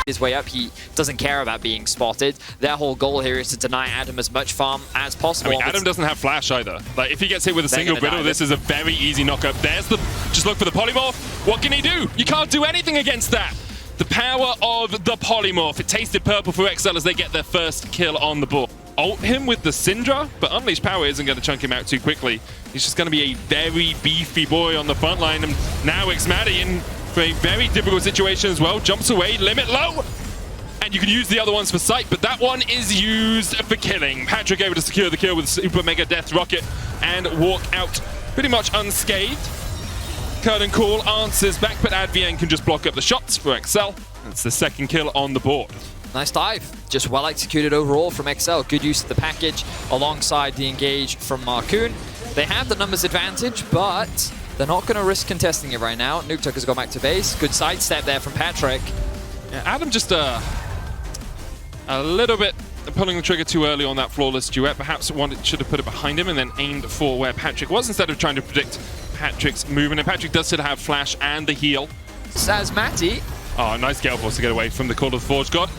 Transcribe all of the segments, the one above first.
his way up. He doesn't care about being spotted. Their whole goal here is to deny Adam as much farm as possible. I mean, Adam doesn't have flash either. Like, if he gets hit with a single brittle, this is a very easy knockup. There's the... Just look for the polymorph. What can he do? You can't do anything against that. The power of the polymorph. It tasted purple for XL as they get their first kill on the board. Ult him with the Syndra, but Unleashed Power isn't going to chunk him out too quickly. He's just going to be a very beefy boy on the front line. And now Xmatty in for a very difficult situation as well. Jumps away, limit low. And you can use the other ones for sight, but that one is used for killing. Patrik able to secure the kill with Super Mega Death Rocket and walk out pretty much unscathed. Curtain Call answers back, but Advien can just block up the shots for XL. That's the second kill on the board. Nice dive. Just well executed overall from XL. Good use of the package alongside the engage from Marcoon. They have the numbers advantage, but they're not going to risk contesting it right now. Nuketuck has gone back to base. Good sidestep there from Patrik. Yeah, Adam just a little bit pulling the trigger too early on that flawless duet. Perhaps should have put it behind him and then aimed for where Patrik was instead of trying to predict Patrik's movement. And Patrik does still have flash and the heal. Sazmati. Oh, nice Gale Force to get away from the Call of the Forge God.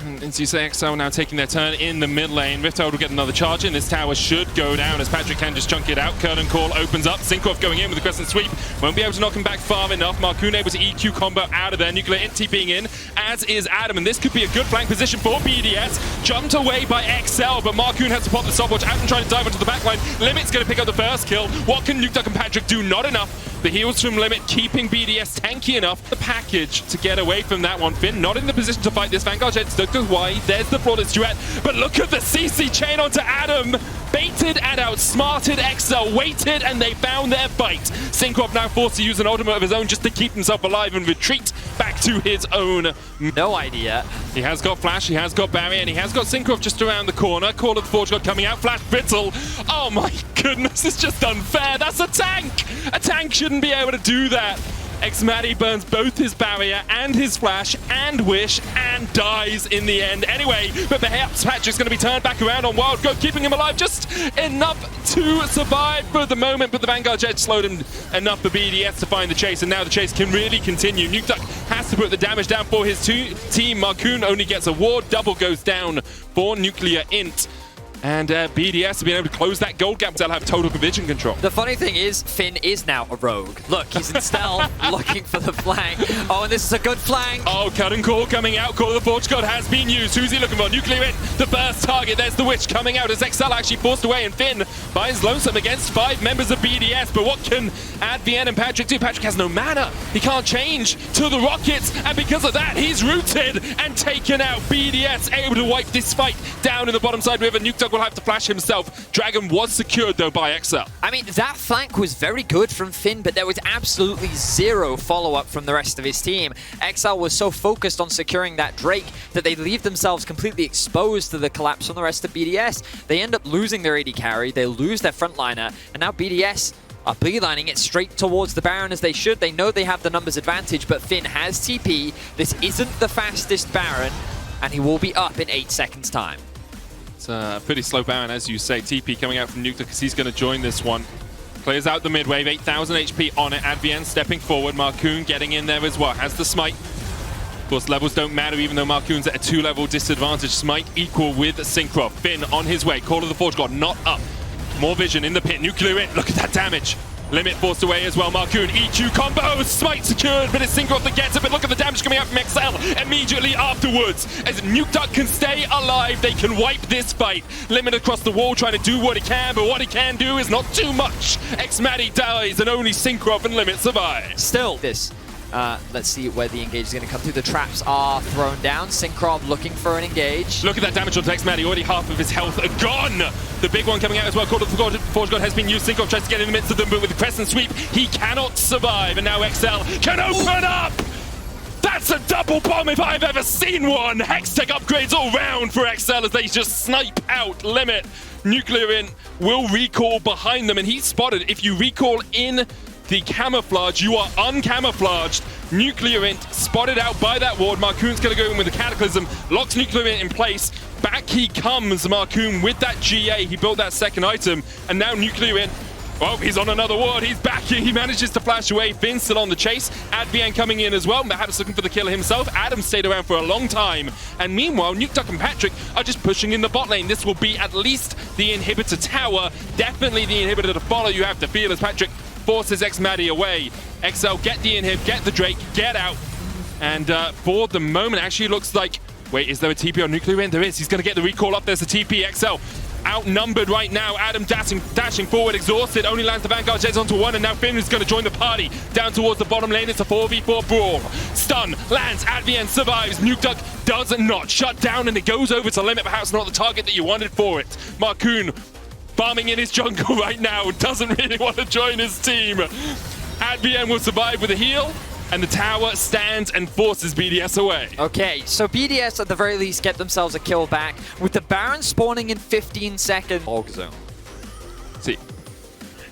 And as you say, XL now taking their turn in the mid lane. Rifthold will get another charge in. This tower should go down as Patrik can just chunk it out. Curtain Call opens up. Syncroft going in with the Crescent Sweep. Won't be able to knock him back far enough. Marcoon able to EQ combo out of there. Nuclear Int TPing in, as is Adam. And this could be a good flank position for BDS. Jumped away by XL, but Marcoon has to pop the stopwatch. Adam trying to dive onto the backline. Limit's going to pick up the first kill. What can Nukeduck and Patrik do? Not enough. The heals from Limit keeping BDS tanky enough. The package to get away from that one. Finn not in the position to fight this Vanguard Jet. Stuck goes wide. There's the flawless duet. But look at the CC chain onto Adam. Baited and outsmarted XL. Waited and they found their fight. Syncroft now forced to use an ultimate of his own just to keep himself alive and retreat back to his own. No idea. He has got flash, he has got barrier, and he has got Syncroft just around the corner. Call of the Forge God coming out. Flash brittle. Oh my goodness, it's just unfair. That's a tank. A tank shouldn't be able to do that. Xmatty burns both his barrier and his flash and wish and dies in the end anyway. But perhaps Patrik's going to be turned back around on Wild Growth, keeping him alive just enough to survive for the moment. But the Vanguard Jet slowed him enough for BDS to find the chase, and now the chase can really continue. Nukeduck has to put the damage down for his team. Marcoon only gets a ward. Double goes down for Nuclear Int. And BDS have been able to close that gold gap. They'll have total vision control. The funny thing is, Finn is now a rogue. Look, he's in stealth, looking for the flank. Oh, and this is a good flank. Oh, Curtain Call coming out. Call of the Forge God has been used. Who's he looking for? Nuclear Int, the first target. There's the Witch coming out as XL actually forced away, and Finn finds lonesome against 5 members of BDS. But what can Advien and Patrik do? Patrik has no mana. He can't change to the Rockets, and because of that, he's rooted and taken out. BDS able to wipe this fight down in the bottom side river. Nukeduck will have to flash himself. Dragon was secured though by XL. I mean, that flank was very good from Finn, but there was absolutely zero follow-up from the rest of his team. XL was so focused on securing that Drake that they leave themselves completely exposed to the collapse from the rest of BDS. They end up losing their AD carry, they lose their frontliner, and now BDS are beelining it straight towards the Baron as they should. They know they have the numbers advantage, but Finn has TP. This isn't the fastest Baron, and he will be up in 8 seconds' time. It's a pretty slow Baron, as you say. TP coming out from Nukeduck because he's going to join this one. Clears out the mid wave, 8,000 HP on it. Advien stepping forward. Marcoon getting in there as well. Has the smite. Of course, levels don't matter, even though Marcoon's at a 2-level disadvantage. Smite equal with Syncroft. Finn on his way. Call of the Forge God not up. More vision in the pit. Nuclear Int. Look at that damage. Limit forced away as well. Marcoon, EQ combo, Smite secured, but it's Syncroft that gets it. But look at the damage coming out from XL immediately afterwards. As Nukeduck can stay alive, they can wipe this fight. Limit across the wall trying to do what he can, but what he can do is not too much. Xmatty dies and only Syncroft and Limit survive. Still, this. Let's see where the engage is going to come through. The traps are thrown down. Syncroft looking for an engage. Look at that damage on Xmatty. Already half of his health are gone. The big one coming out as well. Call of the Forge God has been used. Syncroft tries to get in the midst of them, but with the Crescent Sweep, he cannot survive. And now XL can open up. That's a double bomb if I've ever seen one. Hextech upgrades all round for XL as they just snipe out Limit. Nuclear Int will recall behind them, and he's spotted. If you recall in the camouflage, you are uncamouflaged. Nuclear Int spotted out by that ward. Marcoon's going to go in with the Cataclysm, locks Nuclear Int in place. Back he comes, Marcoon, with that GA. He built that second item, and now Nuclear Int Oh, he's on another ward. He's back here. He manages to flash away. Finn still on the chase. Advian coming in as well. Mahab's looking for the kill himself. Adam stayed around for a long time. And meanwhile, Nukeduck and Patrik are just pushing in the bot lane. This will be at least the inhibitor tower. Definitely the inhibitor to follow, you have to feel, as Patrik forces X-Maddie away. XL, get the inhib, get the Drake, get out. And for the moment, actually looks like... Wait, is there a TP on Nuclear Wind? There is. He's going to get the recall up. There's a TP. XL outnumbered right now. Adam dashing forward, exhausted. Only lands the Vanguard Jets onto one, and now Finn is going to join the party. Down towards the bottom lane, it's a 4v4 brawl. Stun, lands, Advian survives. Nukeduck does not shut down, and it goes over to limit. Perhaps not the target that you wanted for it. Marcoon farming in his jungle right now. Doesn't really want to join his team. Advian will survive with a heal. And the tower stands and forces BDS away. Okay, so BDS at the very least get themselves a kill back with the Baron spawning in 15 seconds. Org zone. See,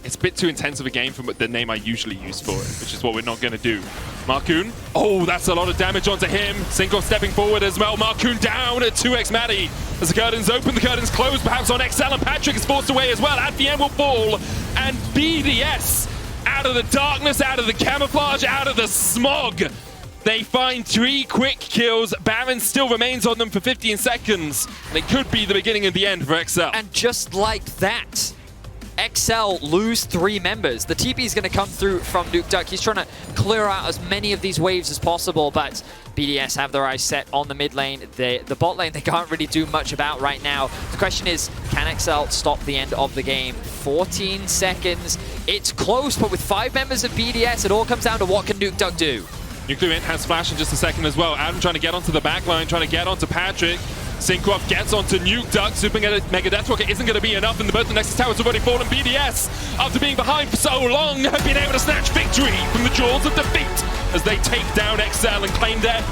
it's a bit too intense of a game for the name I usually use for it, which is what we're not going to do. Marcoon. Oh, that's a lot of damage onto him. Cinco stepping forward as well. Marcoon down at 2x Maddie. As the curtains open, the curtains close, perhaps on XL, and Patrik is forced away as well. At the end will fall, and BDS, out of the darkness, out of the camouflage, out of the smog, they find 3 quick kills. Baron still remains on them for 15 seconds. And it could be the beginning of the end for XL. And just like that, XL lose 3 members. The TP is going to come through from Nukeduck. He's trying to clear out as many of these waves as possible, but BDS have their eyes set on the mid lane. The bot lane they can't really do much about right now. The question is, can XL stop the end of the game? 14 seconds. It's close, but with 5 members of BDS, it all comes down to what can Nukeduck do. Nuclear Int has flash in just a second as well. Adam trying to get onto the back line, trying to get onto Patrik. Syncroft gets onto Nukeduck. Super Mega Death Rocket isn't going to be enough, and both the Nexus Towers have already fallen. BDS, after being behind for so long, have been able to snatch victory from the jaws of defeat as they take down XL and claim their